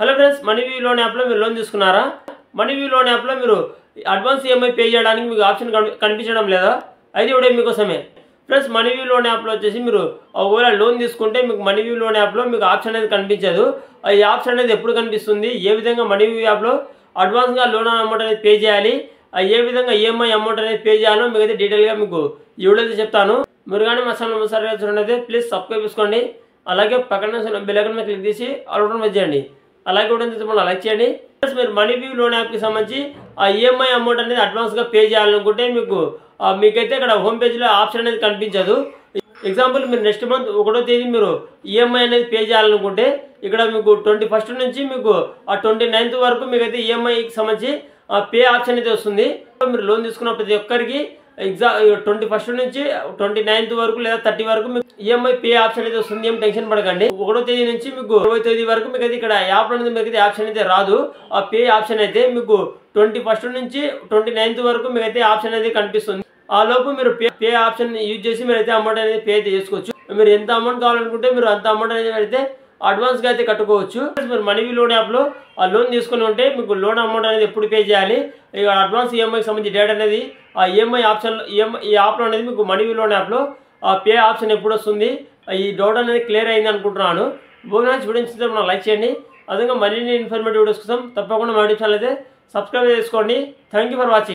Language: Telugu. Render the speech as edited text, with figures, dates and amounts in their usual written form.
హలో ఫ్రెండ్స్, మనీవ్యూ లోన్ యాప్లో మీరు లోన్ తీసుకున్నారా? మనీవ్యూ లోన్ యాప్లో మీరు అడ్వాన్స్ ఈఎంఐ పే చేయడానికి మీకు ఆప్షన్ కనిపించడం లేదా? అది కూడా మీకోసమే ఫ్రెండ్స్. మనీవ్యూ లోన్ యాప్లో వచ్చేసి మీరు ఒకవేళ లోన్ తీసుకుంటే మీకు మనీవ్యూ లోన్ యాప్లో మీకు ఆప్షన్ అనేది కనిపించదు. ఈ ఆప్షన్ అనేది ఎప్పుడు కనిపిస్తుంది, ఏ విధంగా మనీవ్యూ యాప్లో అడ్వాన్స్గా లోన్ అమౌంట్ అనేది పే చేయాలి, ఏ విధంగా ఈఎంఐ అమౌంట్ అనేది పే చేయాలో మీకు అయితే డీటెయిల్గా మీకు ఈ వీడియోలో చెప్తాను. మీరు కానీ మా ఛానల్ ఒకసారి చూడండి, ప్లీజ్ సబ్స్క్రైబ్ చేసుకోండి. అలాగే పక్కన బెల్ ఐకాన్ మీద క్లిక్ చేసి ఆల్ బటన్ చేయండి. అలాగే కూడా లైక్ చేయండి. ప్లస్ మీరు మనీవ్యూ లోన్ యాప్కి సంబంధించి ఆ ఈఎంఐ అమౌంట్ అనేది అడ్వాన్స్గా పే చేయాలనుకుంటే మీకైతే ఇక్కడ హోమ్ పేజ్లో ఆప్షన్ అనేది కనిపించదు. ఎగ్జాంపుల్, మీరు నెక్స్ట్ మంత్ 1వ తేదీ మీరు ఈఎంఐ అనేది పే చేయాలనుకుంటే ఇక్కడ మీకు 21st నుంచి మీకు ఆ 29th వరకు మీకైతే ఈఎంఐకి సంబంధించి పే ఆప్షన్ అయితే వస్తుంది. మీరు లోన్ తీసుకున్న ప్రతి ఒక్కరికి 21st నుంచి 29th వరకు లేదా 30 వరకు మీకు ఈఎంఐ పే ఆప్షన్ అయితే వస్తుంది. ఏం టెన్షన్ పడకండి. 1వ తేదీ నుంచి మీకు 20వ తేదీ వరకు మీకు అయితే ఇక్కడ యాప్ అనేది మీకు అయితే ఆప్షన్ అయితే రాదు. ఆ పే ఆప్షన్ అయితే మీకు 21st నుంచి 29th వరకు మీకు అయితే ఆప్షన్ అనేది కనిపిస్తుంది. ఆ లోపు మీరు పే ఆప్షన్ యూజ్ చేసి మీరు అయితే అమౌంట్ అనేది పే అయితే చేసుకోవచ్చు. మీరు ఎంత అమౌంట్ కావాలనుకుంటే మీరు అంత అమౌంట్ అనేది అయితే అడ్వాన్స్గా అయితే కట్టుకోవచ్చు. మీరు మనీవ్యూ లోన్ యాప్లో ఆ లోన్ తీసుకుని ఉంటే మీకు లోన్ అమౌంట్ అనేది ఎప్పుడు పే చేయాలి, ఇక అడ్వాన్స్ ఈఎంఐకి సంబంధించి డేట్ అనేది ఆ ఈఎంఐ ఆప్షన్లో ఈ యాప్లో అనేది మీకు మనీవ్యూ లోన్ యాప్లో ఆ పే ఆప్షన్ ఎప్పుడు వస్తుంది, ఈ డౌట్ అనేది క్లియర్ అయింది అనుకుంటున్నాను. బోనస్ వీడియో నాకు లైక్ చేయండి. అదేవిధంగా మరిన్ని ఇన్ఫర్మేటివ్ వీడియోస్ కోసం తప్పకుండా మా యూట్యూబ్ ఛానల్ అయితే సబ్స్క్రైబ్ చేసుకోండి. Thank you for watching.